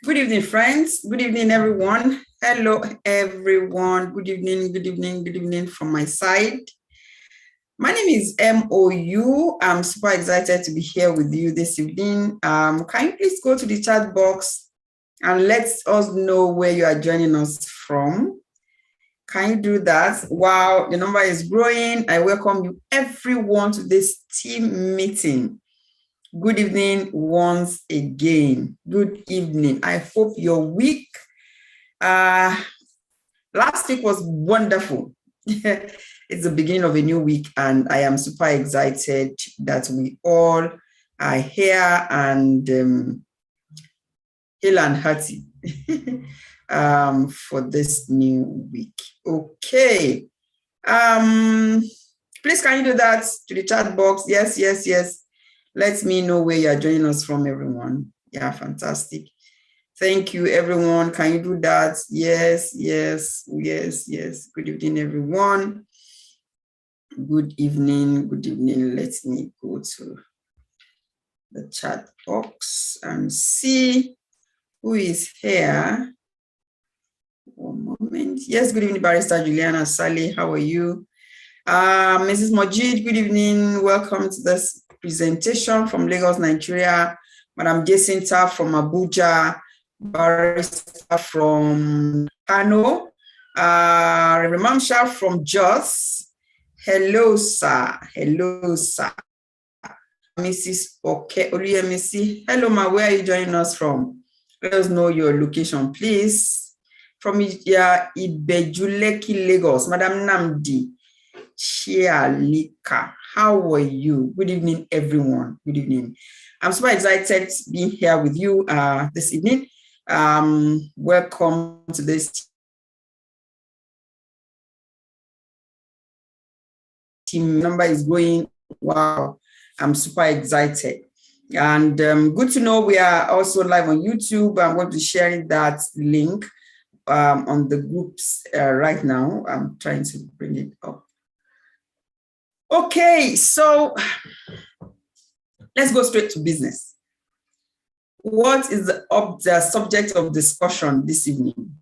Good evening, friends. Good evening, everyone. Hello, everyone. Good evening, good evening, good evening from my side. My name is MOU. I'm super excited to be here with you this evening. Can you please go to the chat box and let us know where you are joining us from? Can you do that? Wow, the number is growing. I welcome you, everyone, to this team meeting. Good evening once again. Good evening. I hope your week, last week was wonderful. It's the beginning of a new week, and I am super excited that we all are here and hale and hearty for this new week. Okay. Please, can you do that to the chat box? Yes, yes, yes. Let me know where you are joining us from, everyone. Yeah, fantastic. Thank you, everyone. Can you do that? Yes, yes, yes, yes. Good evening, everyone. Good evening, good evening. Let me go to the chat box and see who is here. One moment. Yes, good evening, Barrister Juliana Sally. How are you? Mrs. Mojid, good evening. Welcome to this presentation from Lagos, Nigeria. Madam Jacinta from Abuja, Barrister from Kano, Reverend Mamsha from Jos. Hello, sir. Hello, sir. Mrs. Oke Oluyemisi. Hello, ma. Where are you joining us from? Let us know your location, please. From Ibejuleki, Lagos, Madam Namdi. Shialika, how are you? Good evening, everyone. Good evening. I'm super excited being here with you this evening. Welcome to this team. Number is growing. Wow, I'm super excited. And good to know we are also live on YouTube. I'm going to be sharing that link on the groups right now. I'm trying to bring it up. Okay, so let's go straight to business. What is the subject of discussion this evening?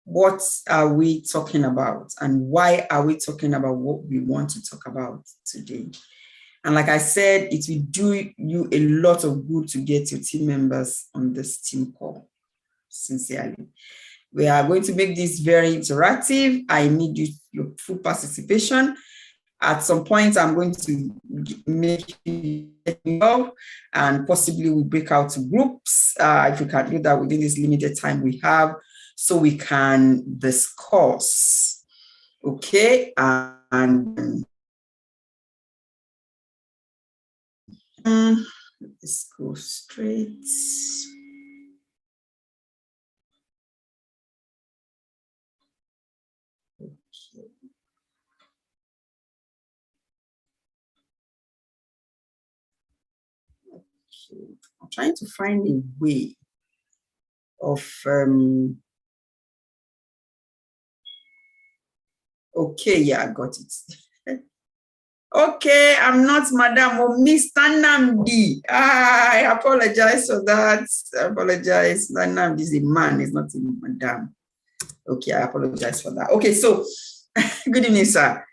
What are we talking about, and why are we talking about what we want to talk about today? And like I said, it will do you a lot of good to get your team members on this team call, sincerely. We are going to make this very interactive. I need your full participation. At some point, I'm going to make you know, and possibly we break out to groups if we can do that within this limited time we have, so we can discuss. Okay, and let's go straight. I'm trying to find a way of okay, yeah, I got it. Okay, I'm not Madam or Mr. Namdi. I apologize for that. I apologize. Namdi is a man, is not a madam. Okay, I apologize for that. Okay, so good evening, sir.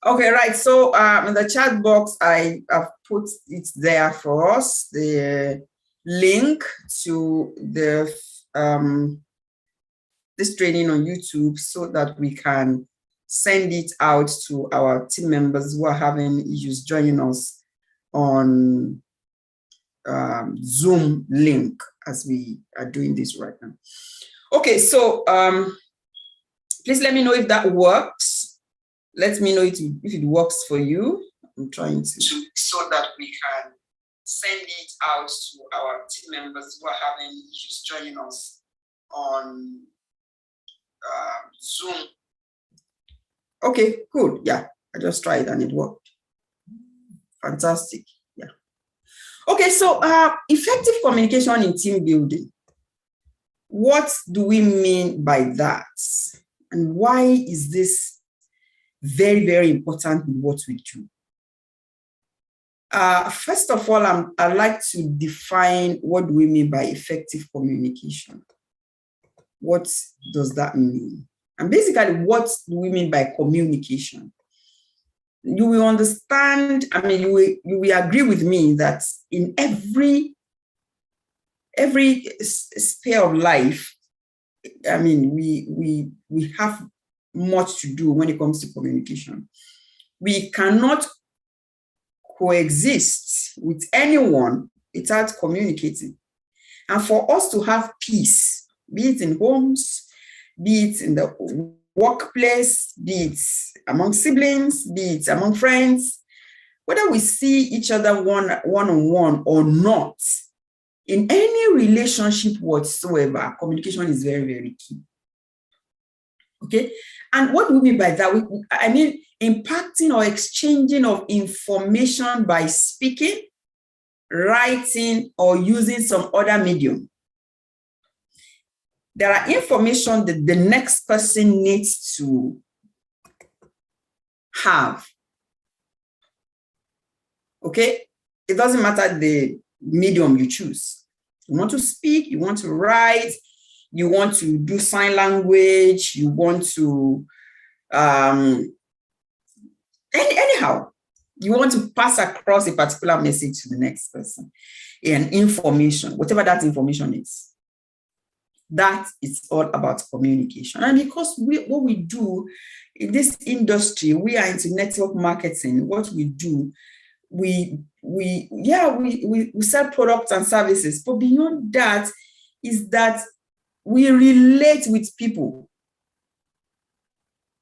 Okay, right. So in the chat box, I have put it there for us, the link to the this training on YouTube, so that we can send it out to our team members who are having issues joining us on Zoom link as we are doing this right now. Okay, so please let me know if that works. Let me know if it works for you. I'm trying to, so that we can send it out to our team members who are having issues joining us on Zoom. Okay, good. Yeah, I just tried and it worked. Fantastic. Yeah. Okay, so effective communication in team building. What do we mean by that? And why is this very, very important in what we do? First of all, I'd like to define what do we mean by effective communication. What does that mean? And basically, what do we mean by communication? You will understand, I mean, you will agree with me that in every sphere of life, I mean, we have much to do when it comes to communication. We cannot coexist with anyone without communicating. And for us to have peace, be it in homes, be it in the workplace, be it among siblings, be it among friends, whether we see each other one-on-one or not, in any relationship whatsoever, communication is very, very key. Okay? And what do we mean by that? I mean, impacting or exchanging of information by speaking, writing, or using some other medium. There are information that the next person needs to have. Okay? It doesn't matter the medium you choose. You want to speak, you want to write, you want to do sign language, you want to, anyhow, you want to pass across a particular message to the next person and information, whatever that information is. That is all about communication. And because what we do in this industry, we are into network marketing. What we do, we sell products and services, but beyond that is that we relate with people.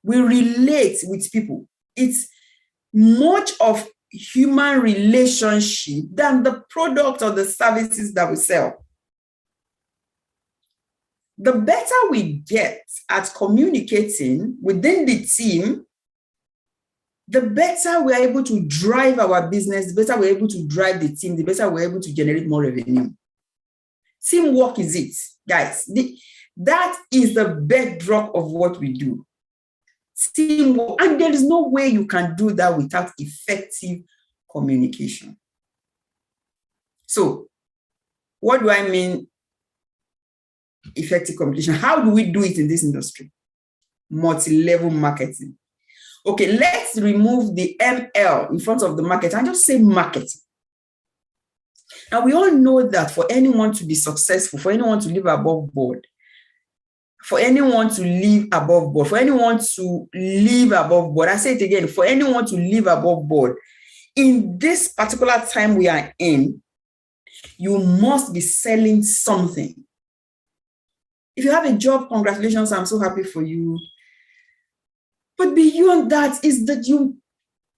We relate with people. It's much of human relationship than the product or the services that we sell. The better we get at communicating within the team, the better we're able to drive our business, the better we're able to drive the team, the better we're able to generate more revenue. Teamwork is it, guys. That is the bedrock of what we do. Teamwork. And there is no way you can do that without effective communication. So, what do I mean effective communication? How do we do it in this industry? Multi-level marketing. Okay, let's remove the ML in front of the market and just say marketing. Now, we all know that for anyone to be successful, for anyone to live above board, for anyone to live above board, for anyone to live above board, I say it again, for anyone to live above board, in this particular time we are in, you must be selling something. If you have a job, congratulations, I'm so happy for you. But beyond that is that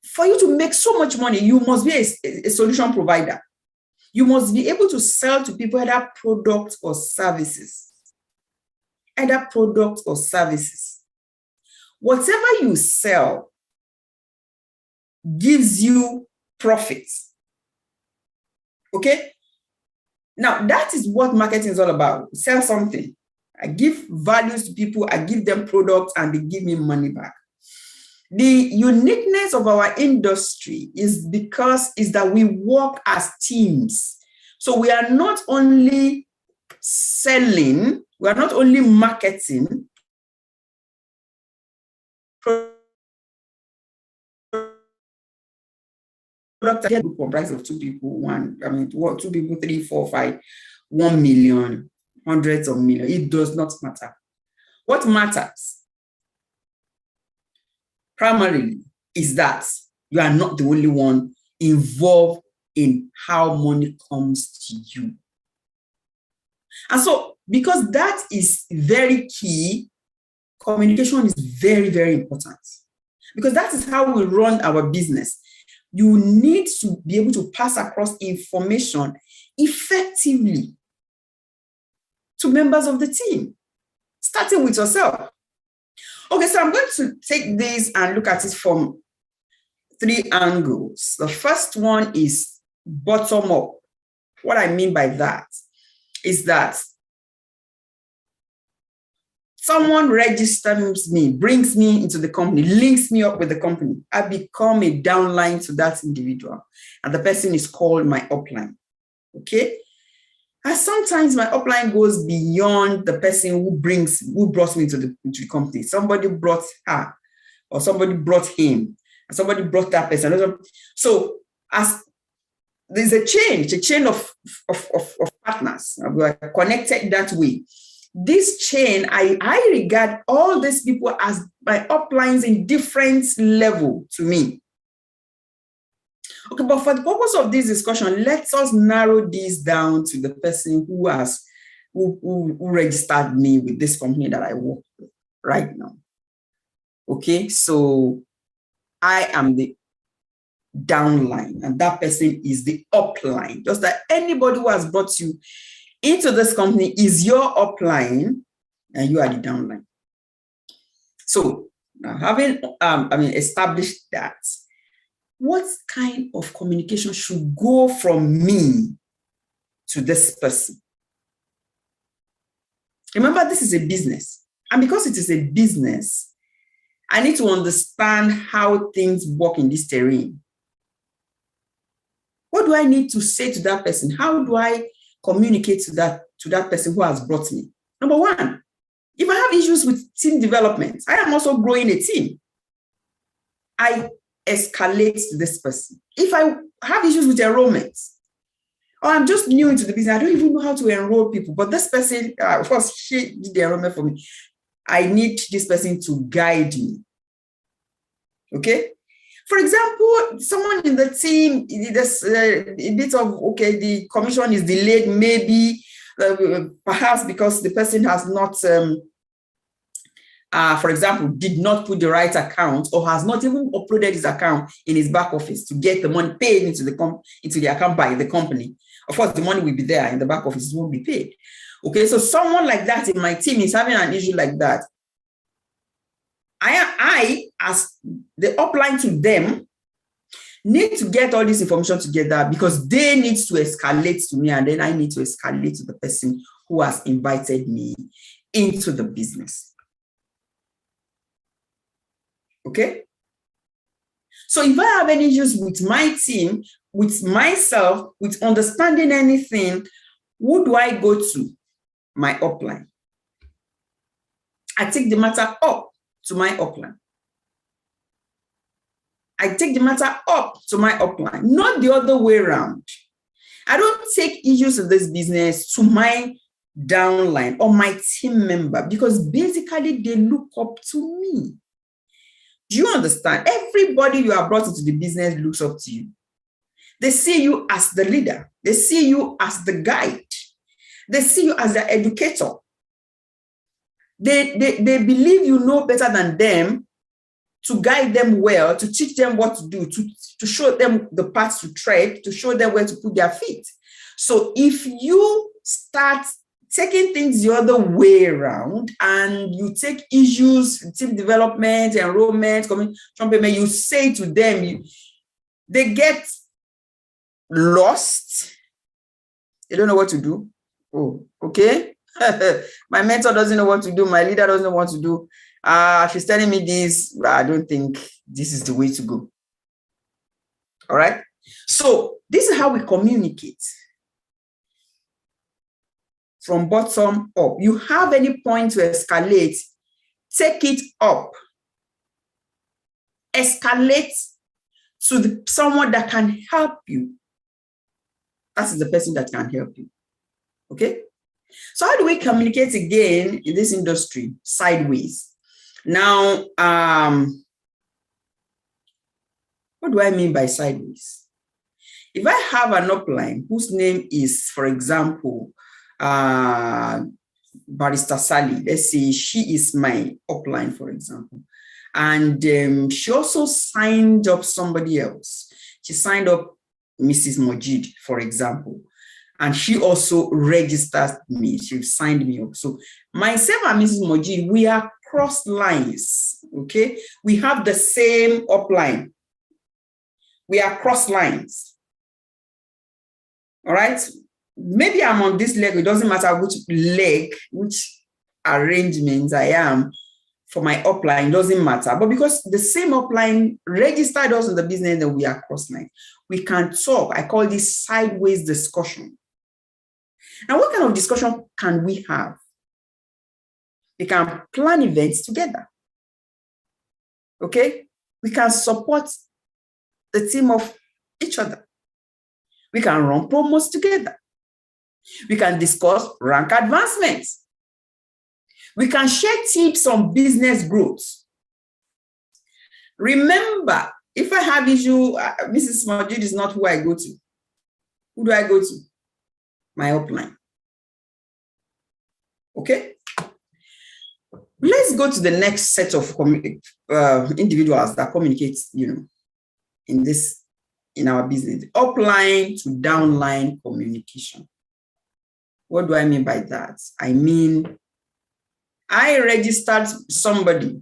for you to make so much money, you must be a solution provider. You must be able to sell to people either products or services. Either products or services. Whatever you sell gives you profits. Okay? Now, that is what marketing is all about. Sell something. I give values to people, I give them products, and they give me money back. The uniqueness of our industry is that we work as teams. So we are not only selling, we are not only marketing product comprised of two people, two people, 3, 4, 5, 1 million, hundreds of millions. It does not matter. What matters primarily is that you are not the only one involved in how money comes to you. And so, because that is very key, communication is very, very important. Because that is how we run our business. You need to be able to pass across information effectively to members of the team, starting with yourself. Okay, so I'm going to take this and look at it from 3 angles. The first one is bottom up. What I mean by that is that Someone registers me, brings me into the company, links me up with the company. I become a downline to that individual, and the person is called my upline. Okay? And sometimes my upline goes beyond the person who brought me to the company. Somebody brought her, or somebody brought him, and somebody brought that person. So as there's a chain of partners. We are connected that way. This chain, I regard all these people as my uplines in different level to me. Okay, but for the purpose of this discussion, let us narrow this down to the person who registered me with this company that I work with right now. Okay, so I am the downline, and that person is the upline. Just like anybody who has brought you into this company is your upline, and you are the downline. So now, having established that, what kind of communication should go from me to this person? Remember, this is a business, and because it is a business, I need to understand how things work in this terrain. What do I need to say to that person? How do I communicate to that person who has brought me? Number one, if I have issues with team development, I am also growing a team. I escalate to this person. If I have issues with enrollment, or I'm just new into the business, I don't even know how to enroll people, but this person, of course, she did the enrollment for me. I need this person to guide me. Okay? For example, someone in the team, there's a bit of, okay, the commission is delayed, maybe, perhaps because the person has not, for example, did not put the right account, or has not even uploaded his account in his back office to get the money paid into the account by the company. Of course, the money will be there in the back office, it won't be paid. Okay, so someone like that in my team is having an issue like that. I, as the upline to them, need to get all this information together, because they need to escalate to me, and then I need to escalate to the person who has invited me into the business. Okay? So if I have any issues with my team, with myself, with understanding anything, who do I go to? My upline. I take the matter up to my upline. I take the matter up to my upline, not the other way around. I don't take issues of this business to my downline or my team member, because basically they look up to me. Do you understand? Everybody you are brought into the business looks up to you. They see you as the leader. They see you as the guide. They see you as the educator. They believe you know better than them, to guide them well, to teach them what to do, to show them the path to tread, to show them where to put their feet. So if you start taking things the other way around, and you take issues, team development, enrollment, you say to them, they get lost. They don't know what to do. Oh, okay. My mentor doesn't know what to do. My leader doesn't know what to do. She's telling me this. I don't think this is the way to go. All right. So this is how we communicate. From bottom up. You have any point to escalate, take it up. Escalate to someone that can help you. That is the person that can help you. Okay? So how do we communicate again in this industry? Sideways. Now, what do I mean by sideways? If I have an upline whose name is, for example, Barrister Sally, let's say she is my upline, for example, and she also signed up somebody else. She signed up Mrs. Mojid, for example, and she also registered me. She signed me up. So myself and Mrs. Mojid, we are cross lines, okay? We have the same upline. We are cross lines, all right? Maybe I'm on this leg, it doesn't matter which leg, which arrangements I am for my upline doesn't matter. But because the same upline registered us in the business and we are cross lines, we can talk. I call this sideways discussion. Now, what kind of discussion can we have? We can plan events together. Okay? We can support the team of each other. We can run promos together. We can discuss rank advancements. We can share tips on business growth. Remember, if I have issue, Mrs. Majid is not who I go to. Who do I go to? My upline. Okay? Let's go to the next set of individuals that communicate, in our business. Upline to downline communication. What do I mean by that? I mean, I registered somebody,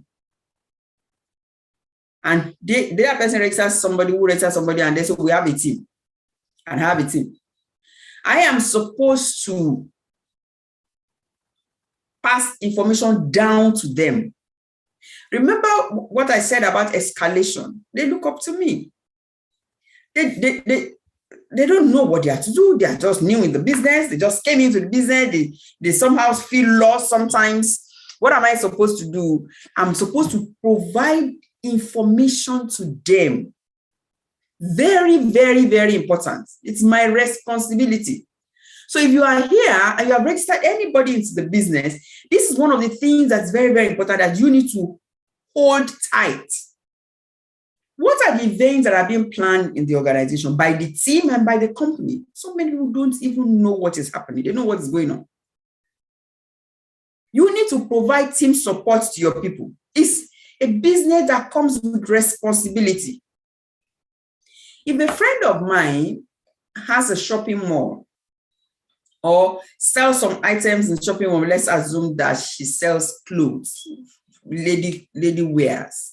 and their person registers somebody who registers somebody, and they say we have a team, and have a team. I am supposed to pass information down to them. Remember what I said about escalation? They look up to me. They don't know what they have to do. They are just new in the business. They just came into the business. They somehow feel lost sometimes. What am I supposed to do? I'm supposed to provide information to them. Very, very, very important. It's my responsibility. So if you are here and you have registered anybody into the business, this is one of the things that's very, very important that you need to hold tight. What are the events that are being planned in the organization by the team and by the company? So many people don't even know what is happening. They know what is going on. You need to provide team support to your people. It's a business that comes with responsibility. If a friend of mine has a shopping mall or sells some items in shopping mall, let's assume that she sells clothes, lady wears.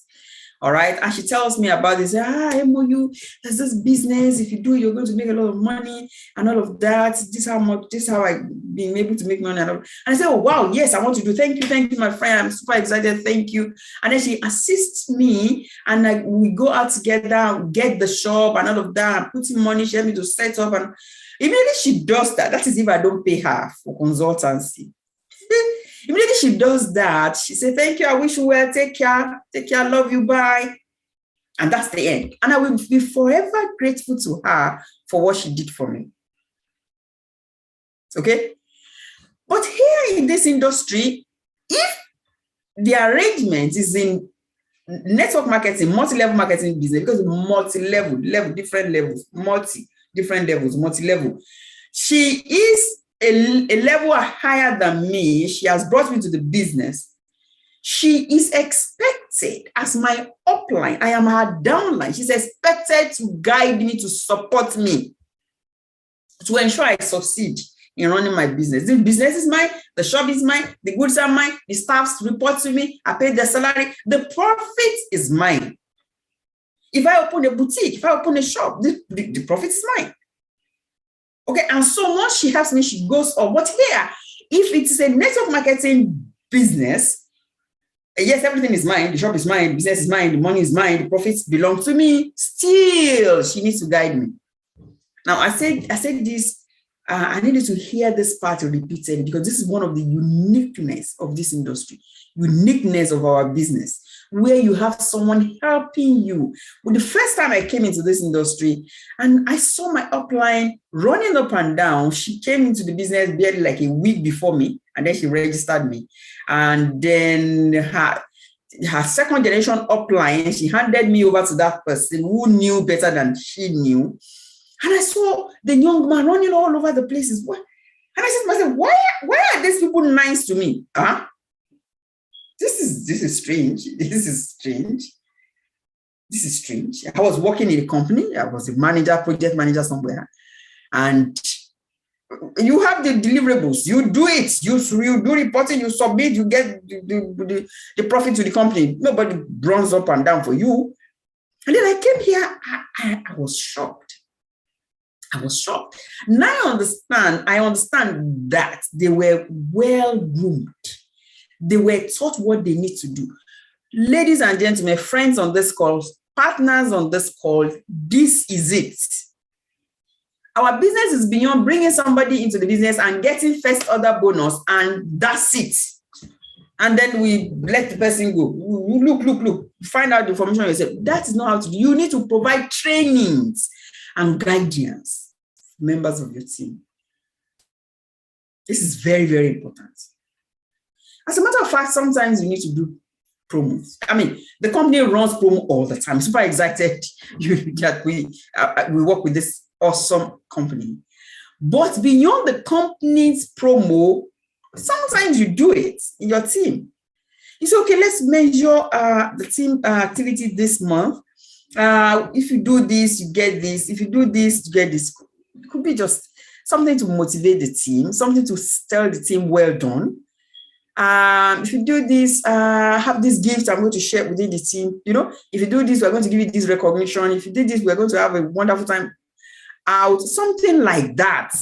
All right. And she tells me about this. MOU, there's this business. If you do, you're going to make a lot of money and all of that. This is how I've been able to make money. And I say, oh, wow, yes, I want to do. Thank you, my friend. I'm super excited. Thank you. And then she assists me and we go out together, get the shop and all of that, and put in money. She helped me to set up. And immediately she does that. That is if I don't pay her for consultancy. Immediately she does that, she says, thank you, I wish you well, take care, love you, bye. And that's the end. And I will be forever grateful to her for what she did for me. Okay? But here in this industry, if the arrangement is in network marketing, multi-level marketing business, because multi-level, different levels, multi-level. She is a level higher than me. She has brought me to the business. She is expected as my upline. I am her downline. She's expected to guide me, to support me, to ensure I succeed in running my business. The business is mine, the shop is mine, the goods are mine, the staffs report to me, I pay their salary, the profit is mine. If I open a boutique, if I open a shop, the profit is mine. Okay, and so once she helps me, she goes on. But here, if it is a network marketing business, yes, everything is mine, the shop is mine, the business is mine, the money is mine, the profits belong to me, still, she needs to guide me. Now, I said this, I needed to hear this part repeated because this is one of the uniqueness of this industry, uniqueness of our business, where you have someone helping you. Well, the first time I came into this industry and I saw my upline running up and down, she came into the business barely like a week before me, and then she registered me. And then her second generation upline, she handed me over to that person who knew better than she knew. And I saw the young man running all over the places. And I said to myself, why are these people nice to me? Huh? This is strange. This is strange. I was working in a company. I was a manager, project manager somewhere. And you have the deliverables. You do it. You do reporting, you submit, you get the profit to the company. Nobody runs up and down for you. And then I came here. I was shocked. Now I understand that they were well groomed. They were taught what they need to do. Ladies and gentlemen, friends on this call, partners on this call, this is it. Our business is beyond bringing somebody into the business and getting first order bonus, and that's it. And then we let the person go. Look, find out the information yourself. That is not how to do. You need to provide trainings and guidance for members of your team. This is very, very important. As a matter of fact, sometimes you need to do promos. I mean, the company runs promo all the time. I'm super excited that we work with this awesome company. But beyond the company's promo, sometimes you do it in your team. You say, okay, let's measure the team activity this month. If you do this, you get this. If you do this, you get this. It could be just something to motivate the team, something to tell the team, well done. If you do this, have this gift I'm going to share within the team. You know, if you do this, we're going to give you this recognition. If you did this, we're going to have a wonderful time out. Something like that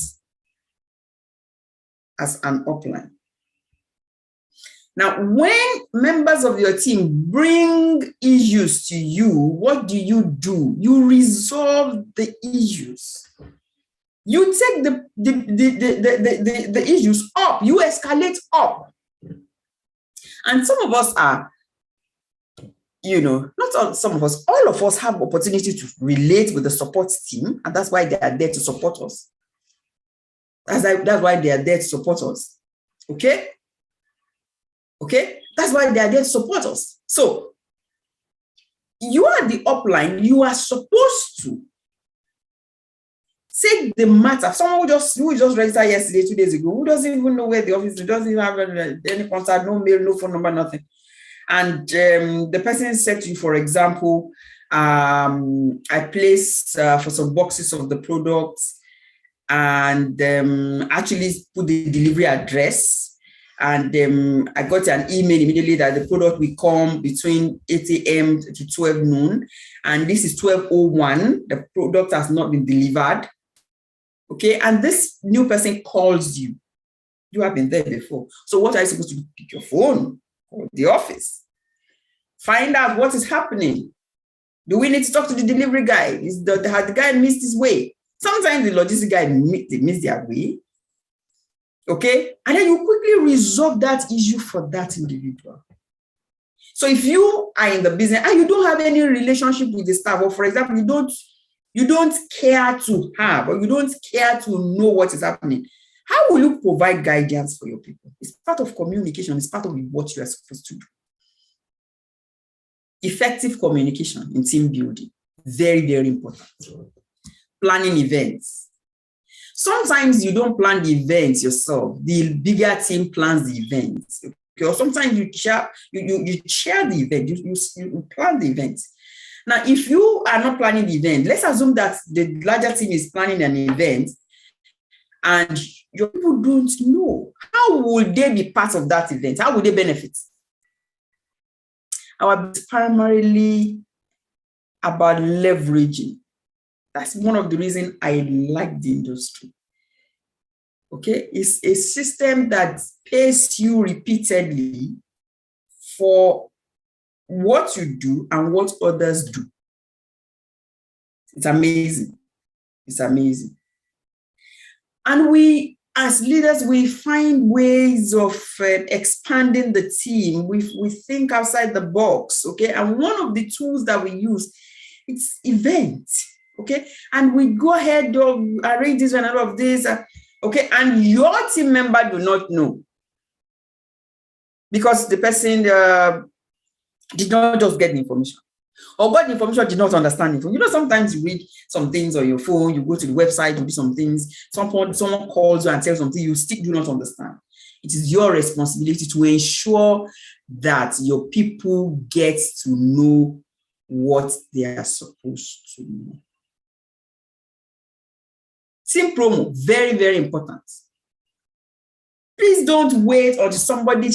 as an upline. Now, when members of your team bring issues to you, what do? You resolve the issues. You take the issues up. You escalate up. And some of us are, not all, some of us, all of us have opportunity to relate with the support team, and that's why they are there to support us. That's why they are there to support us. Okay? Okay? That's why they are there to support us. So, you are the upline. You are supposed to take the matter. Someone who just registered yesterday, 2 days ago, who doesn't even know where the office is, doesn't even have any contact, no mail, no phone number, nothing. And the person said to you, for example, I placed for some boxes of the products and actually put the delivery address. And I got an email immediately that the product will come between 8 a.m. to 12 noon. And this is 12:01. The product has not been delivered. Okay. And this new person calls you. You have been there before. So what are you supposed to do? Pick your phone, call the office, find out what is happening. Do we need to talk to the delivery guy? Has the guy missed his way? Sometimes the logistic guy miss their way. Okay. And then you quickly resolve that issue for that individual. So if you are in the business and you don't have any relationship with the staff, or for example, you don't care to have, or you don't care to know what is happening, how will you provide guidance for your people? It's part of communication. It's part of what you are supposed to do. Effective communication in team building. Very, very important. Planning events. Sometimes you don't plan the events yourself. The bigger team plans the events. Okay? Or sometimes you chair the event. You plan the event. Now, if you are not planning the event, let's assume that the larger team is planning an event and your people don't know. How will they be part of that event? How will they benefit? Our is primarily about leveraging. That's one of the reasons I like the industry. Okay, it's a system that pays you repeatedly for what you do and what others do. It's amazing. It's amazing. And we, as leaders, we find ways of expanding the team. We think outside the box, okay? And one of the tools that we use, it's events, okay? And we go ahead, arrange this and all of this, okay? And your team member do not know because the person did not just get the information, or got the information, did not understand it. You know, sometimes you read some things on your phone, you go to the website, you do some things, someone calls you and tells something you still do not understand. It is your responsibility to ensure that your people get to know what they are supposed to know. Team promo, very, very important. Please don't wait until somebody,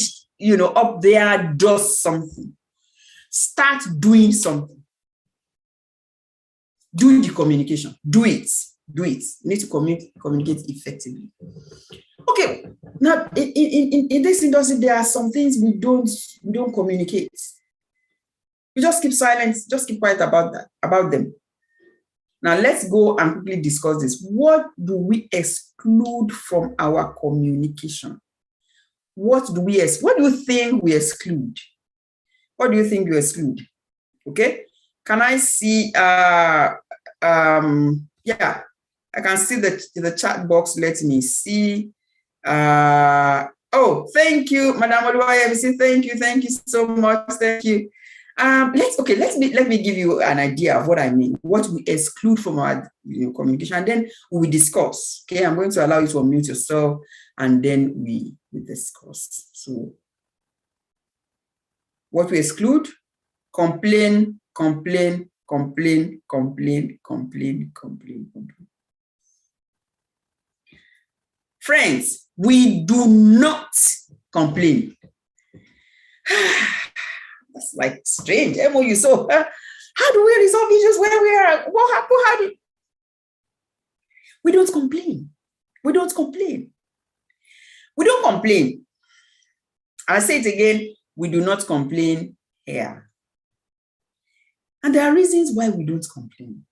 up there does something. Start doing something. Do the communication. Do it. You need to communicate effectively. Okay, now in this industry, there are some things we don't communicate. We just keep silent, just keep quiet about them. Now let's go and quickly discuss this. What do we exclude from our communication? What do you think we exclude? What do you think you exclude? Okay, can I see yeah, I can see the chat box. Let me see. Oh, thank you, Madam Oluwayemisi. Thank you so much. Thank you. Let me give you an idea of what I mean, what we exclude from our communication, and then we discuss. Okay, I'm going to allow you to unmute yourself, and then we discuss. So, what we exclude: complain. Friends, we do not complain. That's like strange. MOU. So, how do we resolve issues where we are? What happened? We don't complain. We don't complain. We don't complain. I'll say it again. We do not complain here. And there are reasons why we don't complain.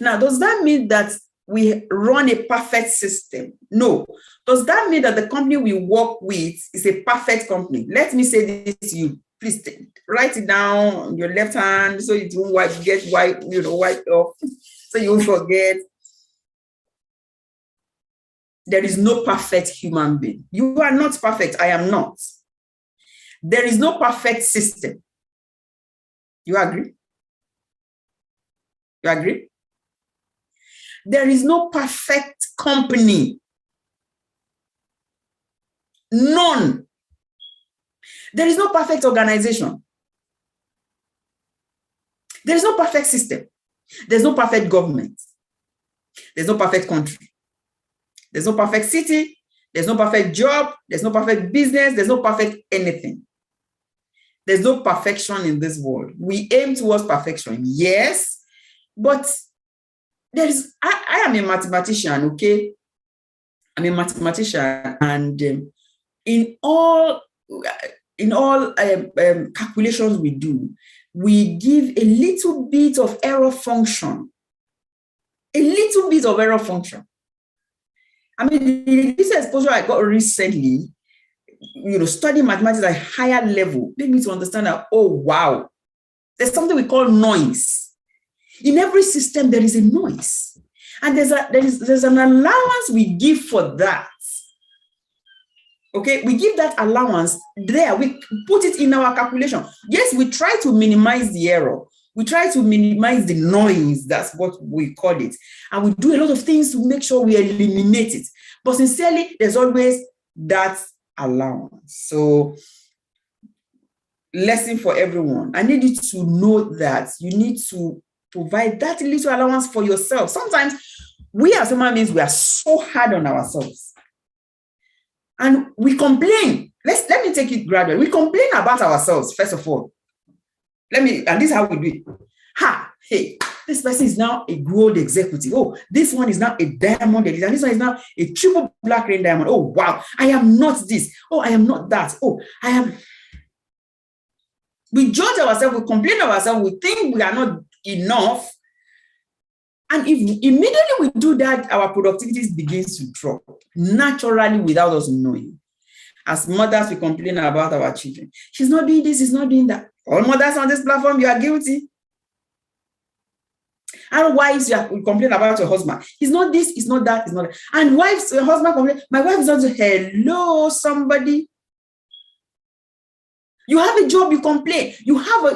Now, does that mean that we run a perfect system? No. Does that mean that the company we work with is a perfect company? Let me say this to you. Please write it down on your left hand so it won't get wiped off, so you won't forget. There is no perfect human being. You are not perfect. I am not. There is no perfect system. You agree? You agree? There is no perfect company. None. There is no perfect organization. There is no perfect system. There's no perfect government. There's no perfect country. There's no perfect city. There's no perfect job. There's no perfect business. There's no perfect anything. There's no perfection in this world. We aim towards perfection, yes, but there is. I am a mathematician, okay? I'm a mathematician, and in all calculations we do, we give a little bit of error function. A little bit of error function. I mean, this exposure I got recently, studying mathematics at a higher level, made me to understand that, oh, wow, there's something we call noise. In every system, there is a noise. And there's an allowance we give for that. Okay, we give that allowance there. We put it in our calculation. Yes, we try to minimize the error. We try to minimize the noise. That's what we call it. And we do a lot of things to make sure we eliminate it. But sincerely, there's always that allowance. So, lesson for everyone. I need you to know that you need to provide that little allowance for yourself. Sometimes we as human beings, we are so hard on ourselves. And we complain. Let me take it gradually. We complain about ourselves, first of all. And this is how we do it. Hey, this person is now a gold executive. Oh, this one is now a diamond executive. And this one is now a triple black ring diamond. Oh, wow. I am not this. Oh, I am not that. Oh, I am. We judge ourselves. We complain ourselves. We think we are not enough. And if immediately we do that, our productivity begins to drop naturally without us knowing. As mothers, we complain about our children. She's not doing this, she's not doing that. All mothers on this platform, you are guilty. And wives, we complain about your husband. He's not this, he's not that, he's not that. And wives, your husband complain, my wife is not doing, hello, somebody. You have a job, you complain. You have a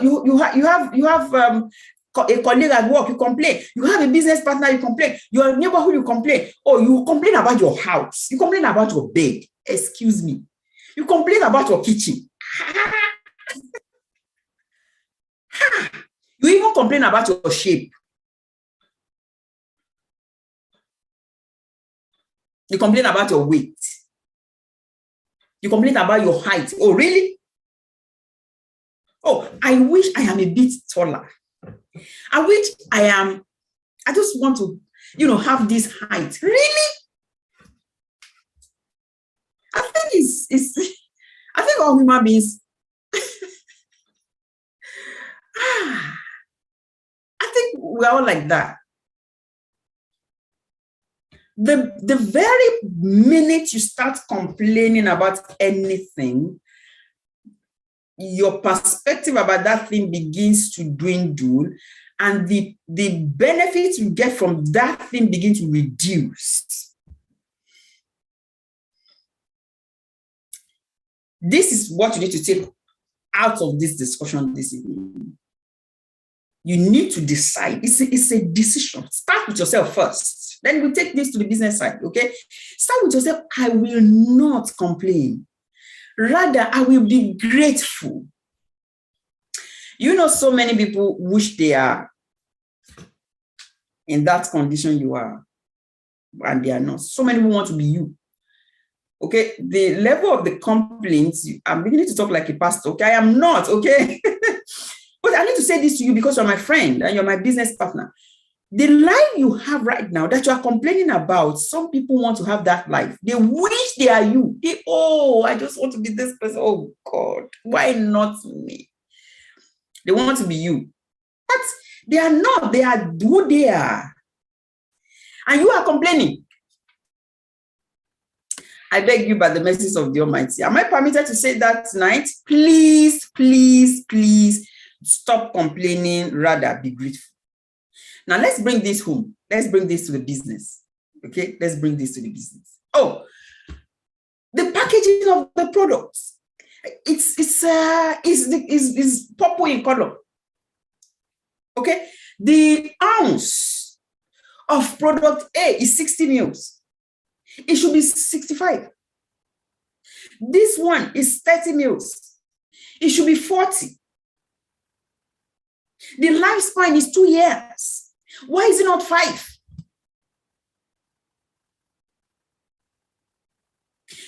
colleague at work, you complain. You have a business partner, you complain. Your neighborhood, you complain. Oh, you complain about your house. You complain about your bed. Excuse me. You complain about your kitchen. You even complain about your shape. You complain about your weight. You complain about your height. Oh, really? Oh, I wish I am a bit taller. I just want to, have this height. Really? I think all human beings, I think we're all like that. The very minute you start complaining about anything, your perspective about that thing begins to dwindle, and the benefits you get from that thing begin to reduce. This is what you need to take out of this discussion this evening. You need to decide. It's a decision. Start with yourself first. Then we take this to the business side, okay? Start with yourself. I will not complain. Rather, I will be grateful. You know, so many people wish they are in that condition you are, and they are not. So many people want to be you. Okay, the level of the complaints, I'm beginning to talk like a pastor. Okay, I am not, okay? But I need to say this to you because you're my friend and you're my business partner. The life you have right now that you are complaining about, some people want to have that life. They wish they are you. I just want to be this person. Oh God, why not me? They want to be you. But they are not. They are who they are. And you are complaining. I beg you by the mercies of the Almighty. Am I permitted to say that tonight? Please, please, please stop complaining. Rather, be grateful. Now, let's bring this home. Let's bring this to the business. Okay, let's bring this to the business. Oh, the packaging of the products. It's purple in color. Okay, the ounce of product A is 60 mils. It should be 65. This one is 30 mils. It should be 40. The lifespan is 2 years. Why is it not 5?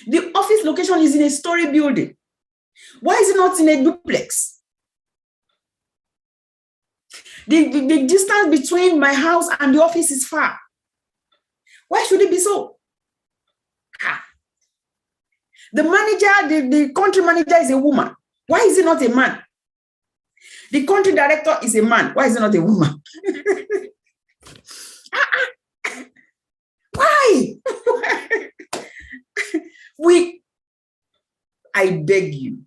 The office location is in a story building. Why is it not in a duplex? The distance between my house and the office is far. Why should it be so? The manager, the country manager is a woman. Why is it not a man? The country director is a man. Why is it not a woman? Why? I beg you.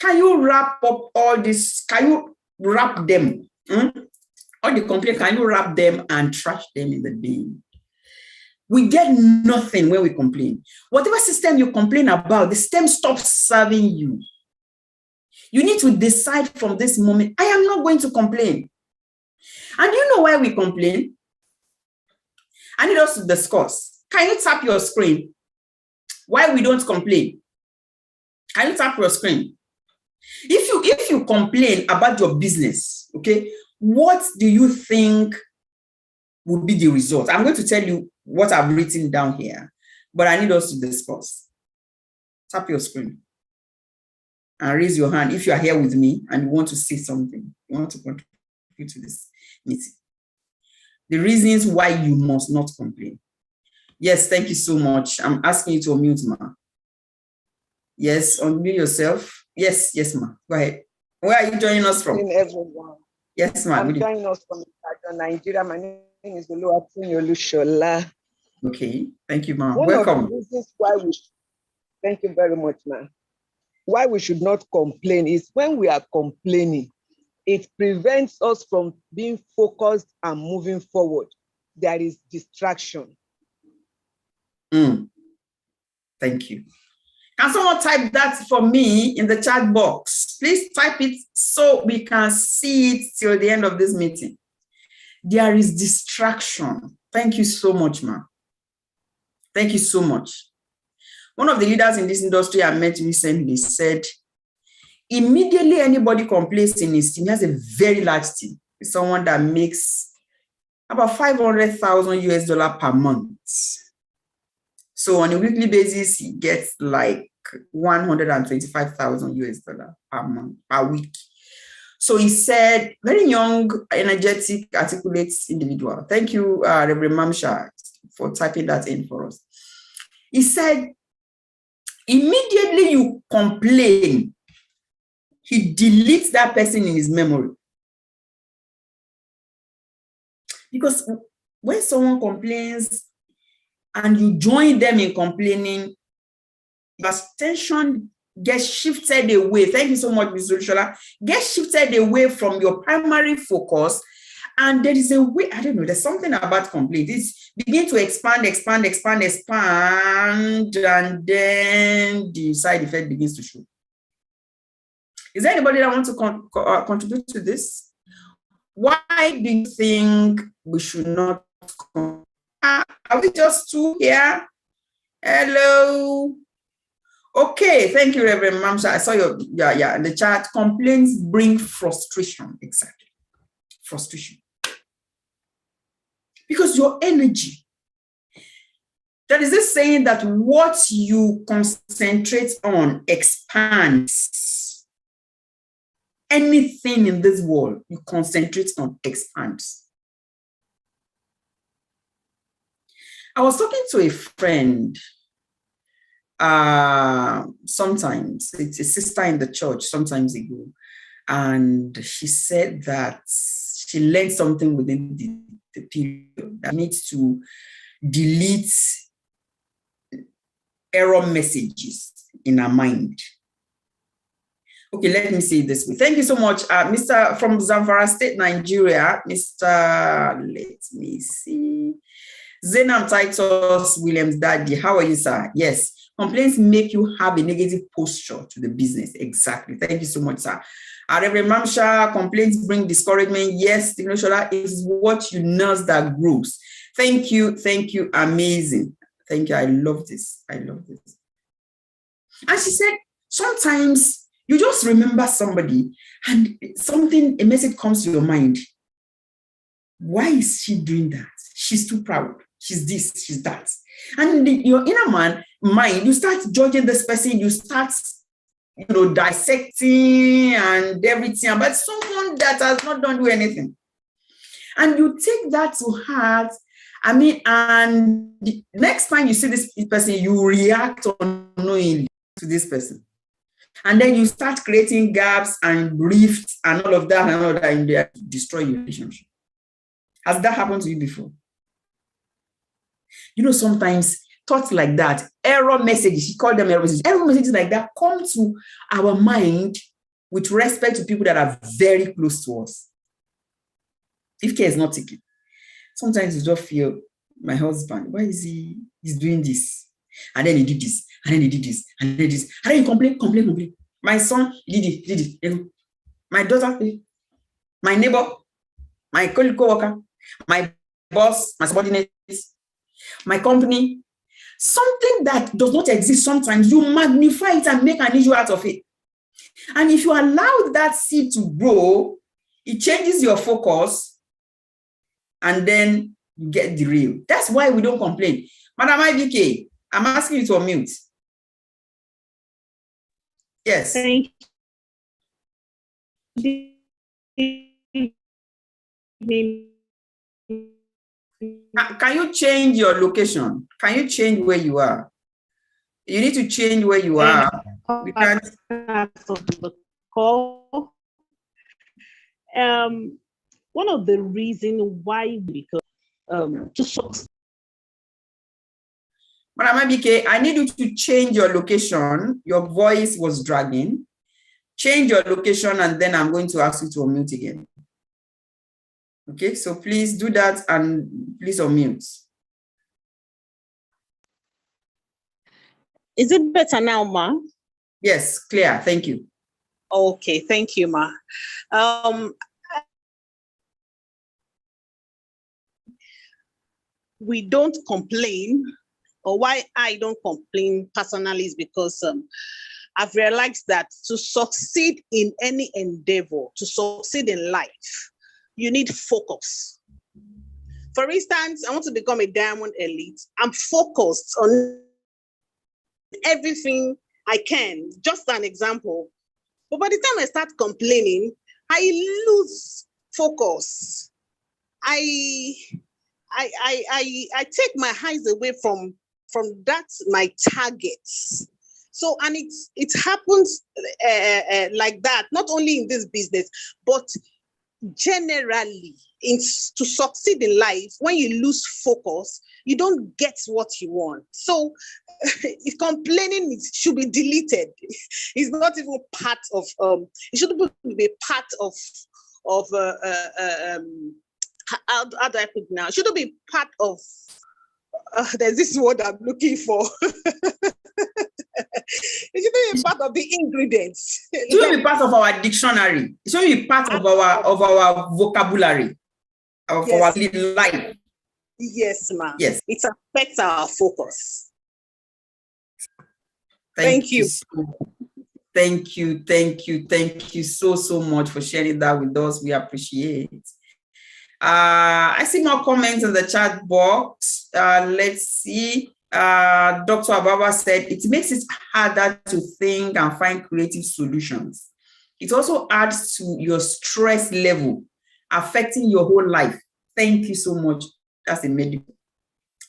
Can you wrap up all this? Can you wrap them? All the complaints, can you wrap them and trash them in the bin? We get nothing when we complain. Whatever system you complain about, the system stops serving you. You need to decide from this moment, I am not going to complain. And you know why we complain? I need us to discuss. Can you tap your screen? Why we don't complain? Can you tap your screen? If you complain about your business, okay, what do you think would be the result? I'm going to tell you what I've written down here, but I need us to discuss. Tap your screen and raise your hand if you are here with me and you want to say something. You want to contribute to this meeting. The reasons why you must not complain. Yes, thank you so much. I'm asking you to unmute, ma. Yes, unmute yourself. Yes, ma. Go ahead. Where are you joining us from? Everyone. Yes, ma. I'm joining us from Nigeria. My name is Oluwatunyolushola. Okay, thank you, ma. One Welcome. of the reasons why thank you very much, ma. Why we should not complain is when we are complaining, it prevents us from being focused and moving forward. There is distraction. Thank you. Can someone type that for me in the chat box? Please type it so we can see it till the end of this meeting. There is distraction. Thank you so much, ma. Thank you so much. One of the leaders in this industry I met recently said, immediately anybody complains in his team, he has a very large team. It's someone that makes about $500,000 per month. So on a weekly basis, he gets like $125,000 per month, per week. So he said, very young, energetic, articulate individual. Thank you, Reverend Mamsha, for typing that in for us. He said, Immediately you complain, he deletes that person in his memory. Because when someone complains and you join them in complaining, your attention gets shifted away. Thank you so much, Ms. Olushola. Gets shifted away from your primary focus. And there is a way, I don't know, there's something about complaint. It's begin to expand, and then the side effect begins to show. Is there anybody that wants to contribute to this? Why do you think we should not? Are we just two here? Hello. Okay, thank you, Reverend Mamsa. I saw your, in the chat. Complaints bring frustration. Exactly. Frustration. Because your energy. There is this saying that what you concentrate on expands. Anything in this world you concentrate on expands. I was talking to a friend sometimes, it's a sister in the church sometimes ago, and she said that she learned something within the period that needs to delete error messages in her mind. Okay, let me say it this way. Thank you so much, Mr. from Zamfara State, Nigeria. Mr. Let me see. Zainab Titus Williams Daddy, how are you, sir? Yes, complaints make you have a negative posture to the business. Exactly. Thank you so much, sir. Reverend Mamsha, complaints bring discouragement. Yes, Tignoshola is what you nurse that grows. Thank you. Thank you. Amazing. Thank you. I love this. I love this. And she said, sometimes you just remember somebody and a message comes to your mind. Why is she doing that? She's too proud. She's this, she's that. And in your inner mind, you start judging this person, you start, dissecting and everything, but someone that has not done anything. And you take that to heart. And the next time you see this person, you react unknowingly to this person. And then you start creating gaps and rifts and all of that, and they destroy your relationship. Has that happened to you before? Sometimes thoughts like that, error messages, you call them error messages like that come to our mind with respect to people that are very close to us. If care is not taken, sometimes you just feel, my husband, why is he's doing this? And then he did this, and then he did this, and then he did this. And then you complain. My son, he did it. My daughter, my neighbor, my co-worker, my boss, my subordinates, my company. Something that does not exist, sometimes you magnify it and make an issue out of it. And if you allow that seed to grow, it changes your focus, and then you get derailed. That's why we don't complain. Madam IBK, I'm asking you to unmute. Yes. Thank you. Can you change your location? Can you change where you are? You need to change where you are. We can't. One of the reasons why, because to succeed. Madam IBK, I need you to change your location. Your voice was dragging. Change your location, and then I'm going to ask you to unmute again. Okay, so please do that, and please unmute. Is it better now, Ma? Yes, clear. Thank you. Okay, thank you, Ma. We don't complain, or why I don't complain personally is because I've realized that to succeed in any endeavor, to succeed in life, you need focus. For instance, I want to become a diamond elite. I'm focused on everything I can. Just an example. But by the time I start complaining, I lose focus. I take my eyes away from that, my targets. So, and it happens like that, not only in this business, but generally. To succeed in life, when you lose focus, you don't get what you want. So if complaining should be deleted. It's not even part of it shouldn't be part of how do I put it now? It shouldn't be part of there's this word I'm looking for. It shouldn't be part of the ingredients. It shouldn't be part of our dictionary. It shouldn't be part of our vocabulary, of our life. Yes, ma'am. Yes. It affects our focus. Thank you. Thank you so much for sharing that with us. We appreciate. I see more comments in the chat box. Let's see. Dr. Ababa said, it makes it harder to think and find creative solutions. It also adds to your stress level, affecting your whole life. Thank you so much. That's a medical.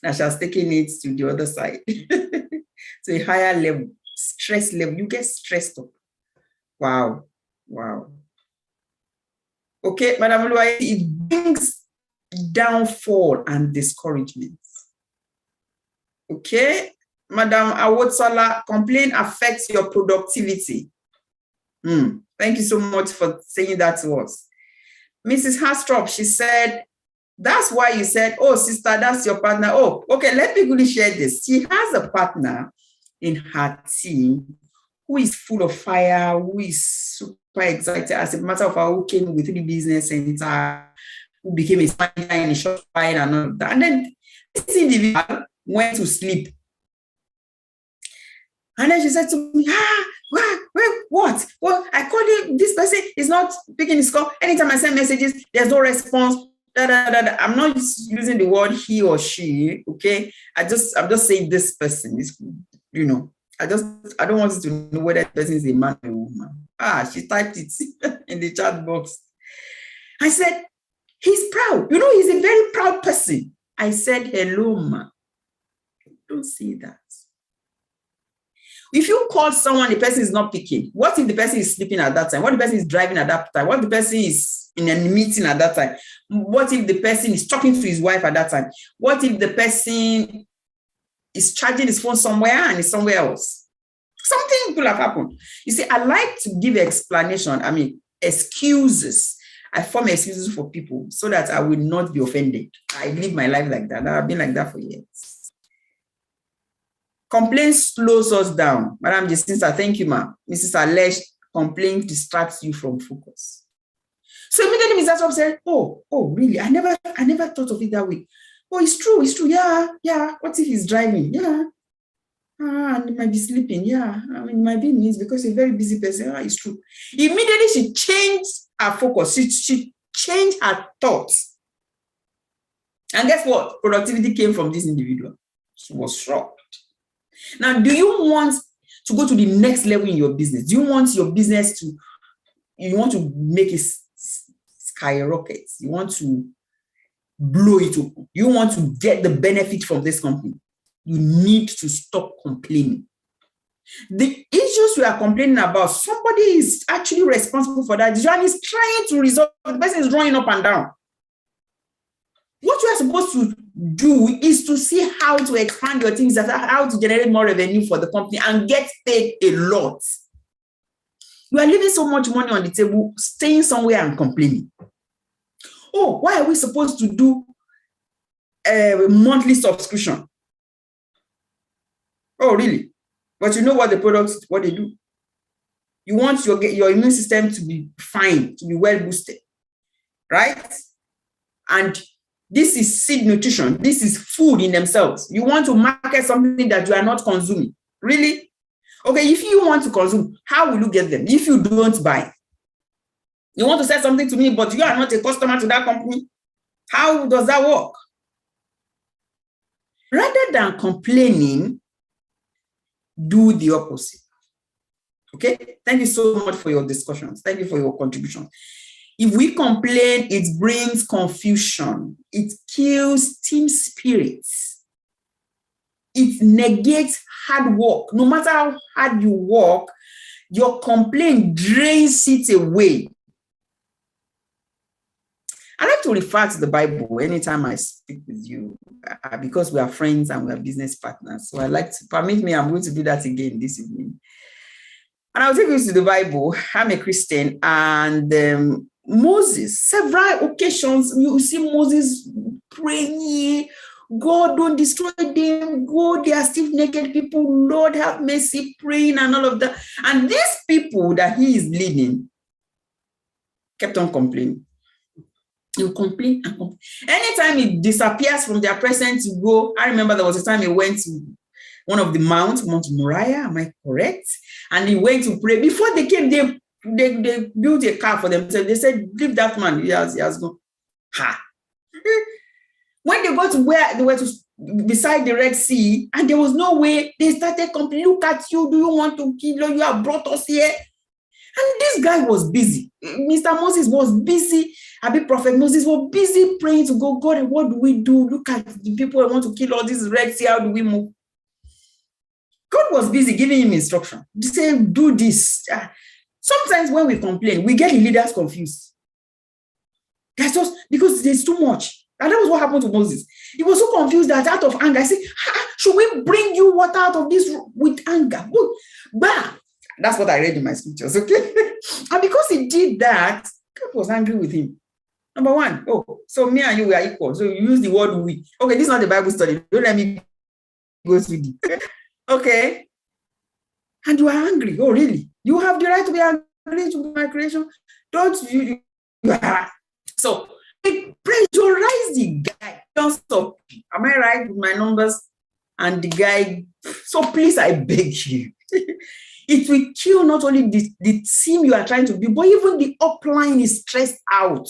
And she has taken it to the other side, to a higher level, stress level. You get stressed up. Wow. Okay, Madam Oluwaye, it brings downfall and discouragement. Okay, Madam Awotsala, complaint affects your productivity. Thank you so much for saying that to us. Mrs. Hastrop, she said, that's why you said, oh, sister, that's your partner. Oh, okay, let me really share this. She has a partner in her team who is full of fire, who is super excited. As a matter of fact, who came with the business center, who became a sponsor in a short while and all that. And then this individual went to sleep. And then she said to me, what? Well, I called him, this person is not picking his call. Anytime I send messages, there's no response. I'm not using the word he or she, okay? I'm just saying this person is, I don't want you to know whether the person is a man or a woman. She typed it in the chat box. I said, he's proud. He's a very proud person. I said, hello, ma. Don't say that. If you call someone, the person is not picking. What if the person is sleeping at that time? What if the person is driving at that time? What if the person is in a meeting at that time? What if the person is talking to his wife at that time? What if the person is charging his phone somewhere and is somewhere else? Something could have happened. You see, I like to give explanation. Excuses. I form excuses for people so that I will not be offended. I live my life like that. I've been like that for years. Complaint slows us down. Madam Jacinta, thank you, ma'am. Mrs. Alesh, complaint distracts you from focus. So immediately Mrs. Asop said, oh, really? I never thought of it that way. Oh, it's true. Yeah. What if he's driving? Yeah. And he might be sleeping. Yeah. It might be means because he's a very busy person. It's true. Immediately she changed her focus. She changed her thoughts. And guess what? Productivity came from this individual. She was shocked. Now, do you want to go to the next level in your business? Do you want your business to make it skyrocket? You want to blow it open? You want to get the benefit from this company? You need to stop complaining. The issues we are complaining about, somebody is actually responsible for that. And is trying to resolve. The person is running up and down. What you are supposed to do is to see how to expand your things, how to generate more revenue for the company and get paid a lot. You are leaving so much money on the table, staying somewhere and complaining. Oh, why are we supposed to do a monthly subscription? Oh, really? But you know what the products, what they do? You want your immune system to be fine, to be well boosted, right? And this is seed nutrition. This is food in themselves. You want to market something that you are not consuming. Really? Okay, if you want to consume, how will you get them? If you don't buy. You want to sell something to me, but you are not a customer to that company. How does that work? Rather than complaining, do the opposite. Okay? Thank you so much for your discussions. Thank you for your contribution. If we complain, it brings confusion. It kills team spirits. it negates hard work. No matter how hard you work, your complaint drains it away. I like to refer to the Bible anytime I speak with you because we are friends and we are business partners. So I like to, permit me, I'm going to do that again this evening. And I'll take you to the Bible. I'm a Christian, and Moses, several occasions, you see Moses praying, God, don't destroy them. God, they are stiff-necked people. Lord, have mercy, praying and all of that. And these people that he is leading kept on complaining. You complain and complain. Anytime it disappears from their presence, you go. I remember there was a time he went to one of the mounts, Mount Moriah, am I correct? And he went to pray. Before they came, they built a car for themselves. They said, leave that man. He has gone. Ha. When they got to where they were to beside the Red Sea, and there was no way, they started complaining, look at you, do you want to kill us? You have brought us here. And this guy was busy. Mr. Moses was busy. Prophet Moses was busy praying to God, what do we do? Look at the people who want to kill all these Red Sea. How do we move? God was busy giving him instruction. He said, do this. Sometimes when we complain, we get the leaders confused. That's just because there's too much. And that was what happened to Moses. He was so confused that out of anger, I said, should we bring you water out of this with anger? Bah! That's what I read in my scriptures, okay? And because he did that, God was angry with him. Number one, so me and you were equal. So you use the word we. Okay, this is not the Bible study. Don't let me go through it. Okay? And you are angry. Oh, really? You have the right to be angry to my creation. Don't you? So it pressurized the guy. Don't stop. Am I right with my numbers? And the guy, so please, I beg you. It will kill not only the team you are trying to build, but even the upline is stressed out.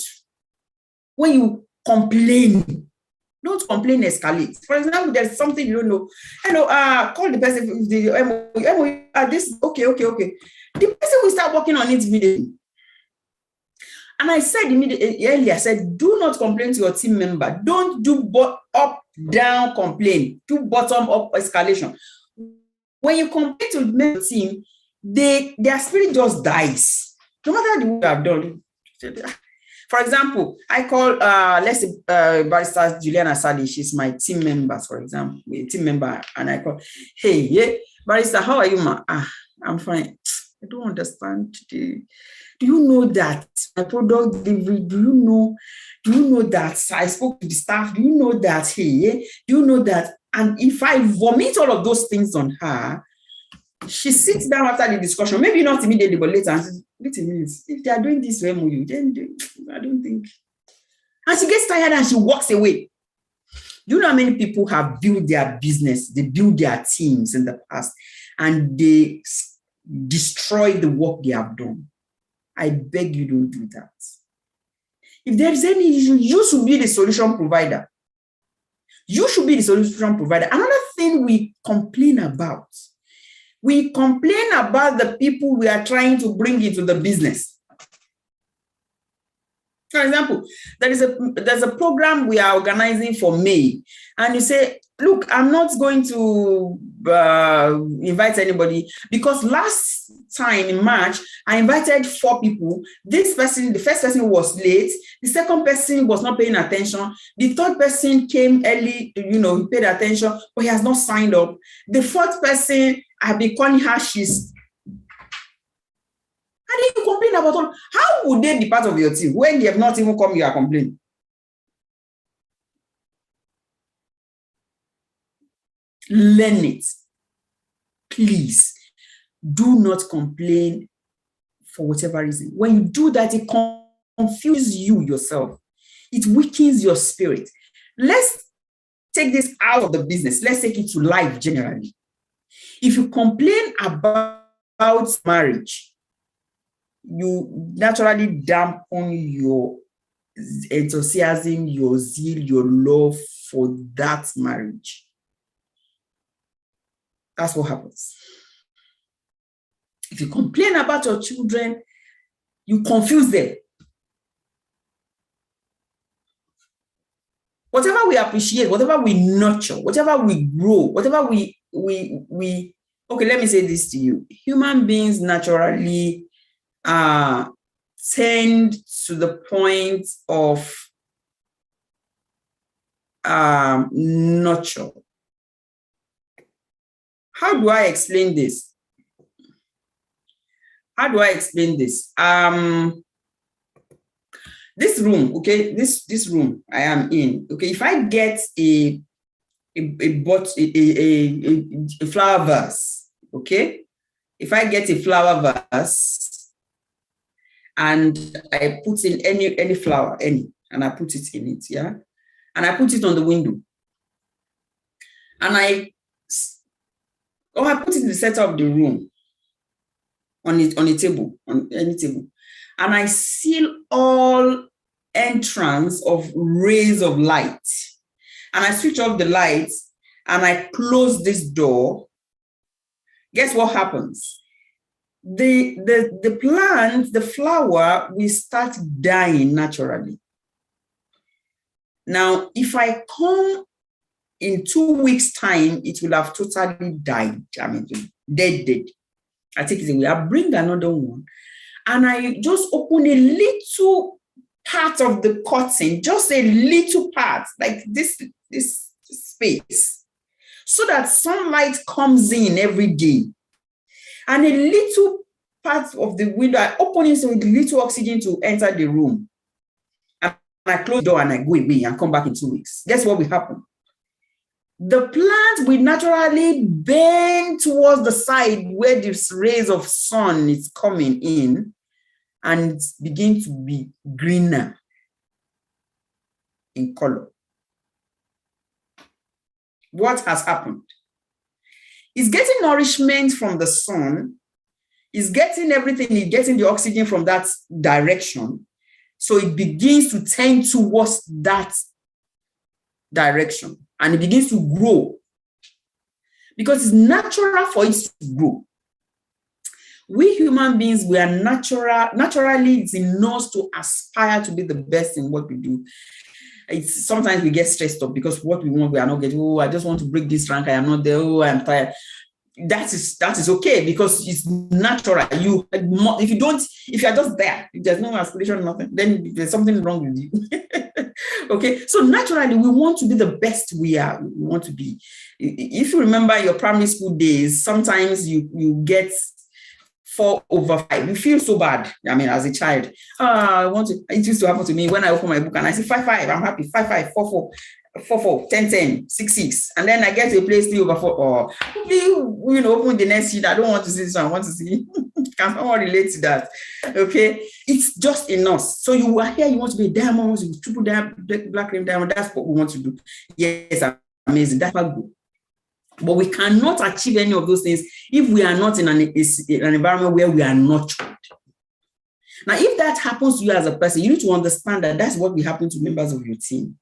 When you complain, don't complain, escalate. For example, there's something you don't know. Hello, call the person, the MOU, this, okay. The person will start working on it immediately. And I said earlier, I said, do not complain to your team member. Don't do up-down complaint. Do bottom-up escalation. When you complain to the team, their spirit just dies. No matter the work you have done. For example, I call, let's say, Barrister Juliana Sadi. She's my team member, for example, a team member. And I call, hey, Barrister, how are you, ma? I'm fine. I don't understand today. Do you know that my product delivery, do you know that I spoke to the staff? Do you know that, do you know that? And if I vomit all of those things on her, she sits down after the discussion, maybe not immediately, but later, and says, wait a minute, if they are doing this to MOU, then I don't think. And she gets tired and she walks away. Do you know how many people have built their business, they build their teams in the past, and they destroy the work they have done? I beg you, don't do that. If there is any issue, you should be the solution provider. You should be the solution provider. Another thing we complain about the people we are trying to bring into the business. For example, there's a program we are organizing for May, and you say, look, I'm not going to invite anybody because last time in March, I invited 4 people. The first person was late. The second person was not paying attention. The third person came early, he paid attention, but he has not signed up. The fourth person, I've been calling her, she's. And then you complain about all. How would they be part of your team when they have not even come, you are complaining? Learn it. Please do not complain for whatever reason. When you do that, it confuses you yourself. It weakens your spirit. Let's take this out of the business. Let's take it to life generally. If you complain about marriage, you naturally dampen your enthusiasm, your zeal, your love for that marriage. That's what happens. If you complain about your children, you confuse them. whatever we appreciate, whatever we nurture, whatever we grow, whatever we okay, let me say this to you. Human beings naturally tend to the point of nurture. How do I explain this? How do I explain this? This room, okay, this room I am in, okay, if I get a flower vase, okay, if I get a flower vase and I put in any flower, and I put it in it, yeah, and I put it on the window, and I put it in the center of the room, on a table, on any table, and I seal all entrance of rays of light, and I switch off the lights, and I close this door. Guess what happens? The plant, the flower, will start dying naturally. Now, if I come in 2 weeks' time, it will have totally died. I mean, dead. I take it away. I bring another one, and I just open a little part of the curtain, just a little part, like this space, so that sunlight comes in every day. And a little part of the window, I open it with little oxygen to enter the room. And I close the door and I go away and come back in 2 weeks. Guess what will happen? The plant will naturally bend towards the side where the rays of sun is coming in and begin to be greener in color. What has happened? It's getting nourishment from the sun. It's getting everything, it's getting the oxygen from that direction. So it begins to tend towards that direction, and it begins to grow because it's natural for it to grow. We human beings, we are naturally, it's in us to aspire to be the best in what we do. It's sometimes we get stressed up because what we want, we are not getting. Oh, I just want to break this rank. I am not there. Oh, I'm tired. That is okay because it's natural. If you are just there, if there's no aspiration, nothing, then there's something wrong with you. Okay, so naturally we want to be the best we want to be. If you remember your primary school days, sometimes you get 4 over 5. You feel so bad. I mean, as a child, it used to happen to me when I open my book and I say 5, 5. I'm happy. 5, 5, 4, 4. 4, 4, 10, 10, 6, 6. And then I get to a place 3 over 4. Or open the next sheet. I don't want to see this one. I want to see. Can someone relate to that? Okay. It's just in us. So you are here, you want to be a diamond, you triple diamond, black rim diamond. That's what we want to do. Yes, amazing. That's what good. But we cannot achieve any of those things if we are not in an environment where we are nurtured. Now, if that happens to you as a person, you need to understand that that's what will happen to members of your team.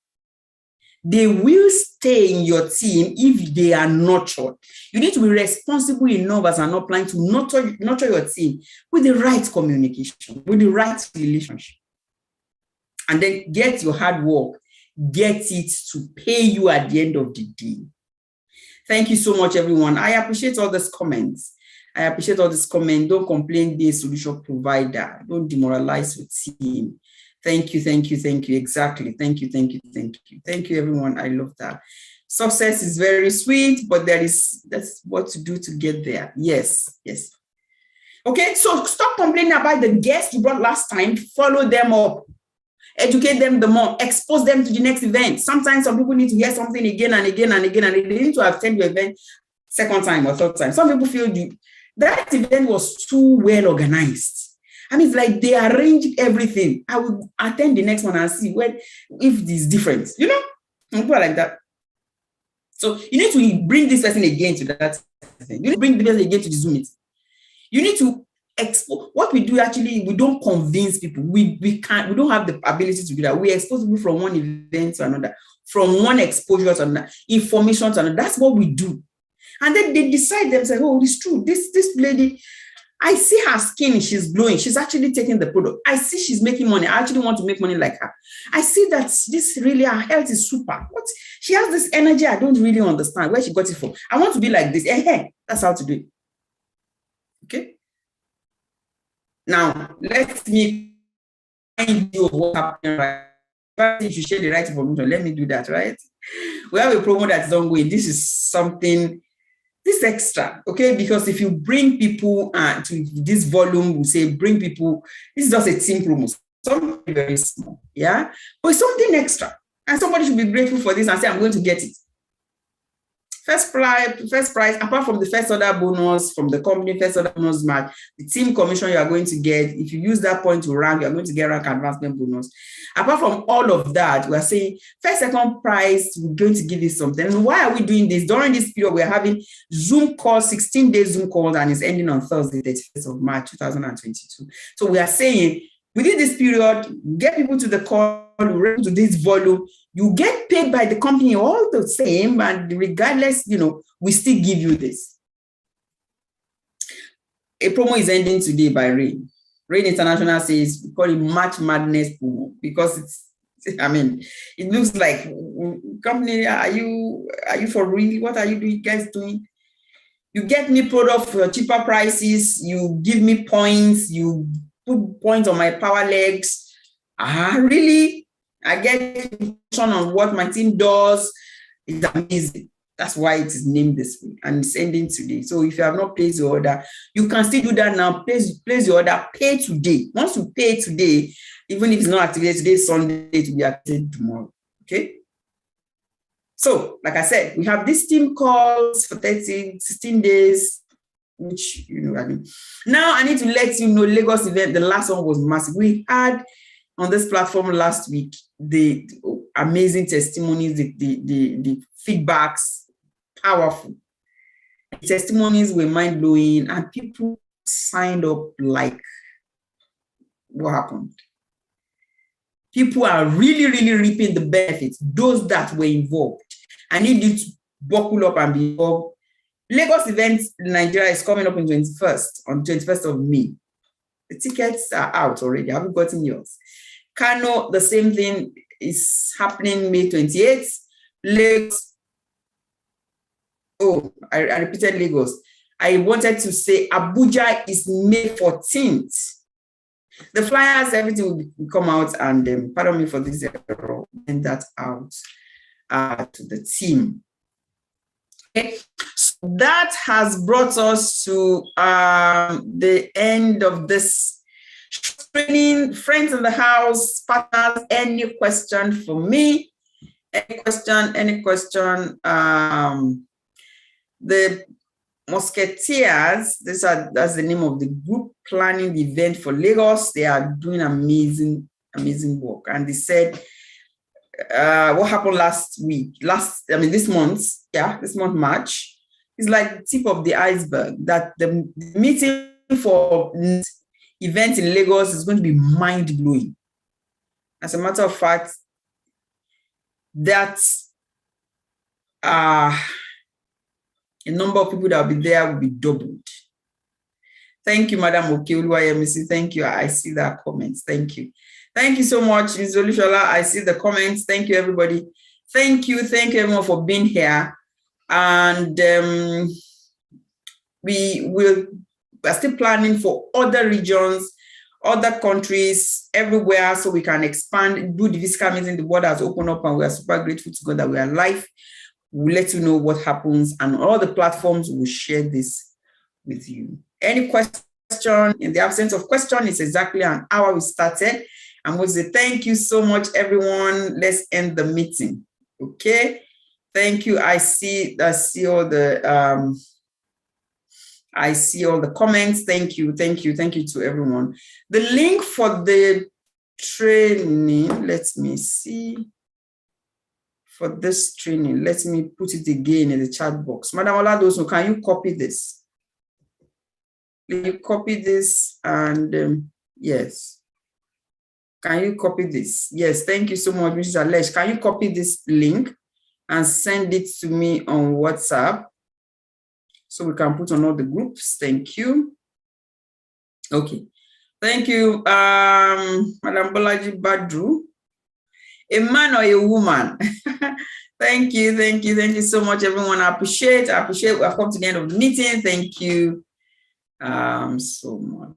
They will stay in your team if they are nurtured. You need to be responsible enough as an upline to nurture your team with the right communication, with the right relationship. And then get your hard work, get it to pay you at the end of the day. Thank you so much, everyone. I appreciate all these comments. Don't complain, be a solution provider. Don't demoralize your team. Thank you. Exactly. Thank you, everyone. I love that. Success is very sweet, but that's what to do to get there. Yes. Okay, so stop complaining about the guests you brought last time. Follow them up. Educate them the more. Expose them to the next event. Sometimes some people need to hear something again and again, and they need to attend your event second time or third time. Some people feel that event was too well organized. I mean, it's like they arranged everything. I will attend the next one and see if there's difference. People are like that. So you need to bring this person again to that thing. You need to bring the person again to the Zoom meeting. You need to expose. What we do actually, we don't convince people. We don't have the ability to do that. We expose people from one event to another, from one exposure to another, information to another. That's what we do. And then they decide themselves, oh, it's true. This lady, I see her skin, she's glowing. She's actually taking the product. I see she's making money. I actually want to make money like her. I see that this really, her health is super. What? She has this energy I don't really understand where she got it from. I want to be like this. That's how to do it. Okay? Now, let me find you what happened, right? If you share the right information, let me do that, right? We have a promo that is ongoing. This is something, this extra, okay? Because if you bring people to this volume, we say bring people, this is just a team promo, something very small, yeah? But something extra. And somebody should be grateful for this and say, I'm going to get it. First prize, apart from the first order bonus from the company, first order bonus match, the team commission you are going to get, if you use that point to rank, you are going to get rank advancement bonus. Apart from all of that, we are saying first, second prize, we're going to give you something. And why are we doing this? During this period, we are having Zoom calls, 16-day Zoom calls, and it's ending on Thursday, 31st of March, 2022. So we are saying, within this period, get people to the call, to this volume, you get paid by the company all the same, and regardless, we still give you this. A promo is ending today by Rain. Rain International says, we call it March Madness promo because it looks like, company, are you for real? What are you guys doing? You get me product for cheaper prices, you give me points, you put points on my power legs. Really? I get information on what my team does. It's amazing. That's why it is named this way, and it's ending today. So if you have not placed your order, you can still do that now. Place your order, pay today. Once you pay today, even if it's not activated today, Sunday, it will be activated tomorrow. Okay? So, like I said, we have these team calls for 16 days, which, Now I need to let you know, Lagos event, the last one was massive. We had on this platform last week, the amazing testimonies, the feedbacks, powerful. The testimonies were mind-blowing, and people signed up like, what happened? People are really, really reaping the benefits, those that were involved. I need you to buckle up and be involved. Lagos event in Nigeria is coming up on 21st of May. The tickets are out already. I haven't gotten yours. Kano, the same thing is happening May 28th. Lagos. Oh, I repeated Lagos. I wanted to say Abuja is May 14th. The flyers, everything will come out, and pardon me for this error, and that out to the team. Okay. So that has brought us to the end of this training. Friends in the house, partners, any question for me? Any question? The Musketeers, that's the name of the group planning the event for Lagos. They are doing amazing work. And they said, what happened this month, March, is like the tip of the iceberg, that the meeting for event in Lagos is going to be mind-blowing. As a matter of fact, that a number of people that will be there will be doubled. Thank you, Madam Okeoluwayemisi. Thank you. I see that comments. Thank you. Thank you so much, Ms. Olushola. I see the comments. Thank you, everybody. Thank you everyone for being here. And we are still planning for other regions, other countries, everywhere, so we can expand, do the physical meeting. The world has opened up, and we are super grateful to God that we are live. We'll let you know what happens, and all the platforms will share this with you. Any question? In the absence of question, it's exactly an hour we started. I'm going to say thank you so much, everyone. Let's end the meeting. Okay. Thank you. I see all the comments. Thank you to everyone. The link for the training, let me see. For this training, let me put it again in the chat box. Madam Oladoso, can you copy this? Can you copy this? And yes. Can you copy this? Yes, thank you so much, Mrs. Alesh. Can you copy this link and send it to me on WhatsApp so we can put on all the groups? Thank you. Okay. Thank you, Madam Bolaji Badru. A man or a woman? Thank you so much, everyone. I appreciate. We have come to the end of the meeting. Thank you so much.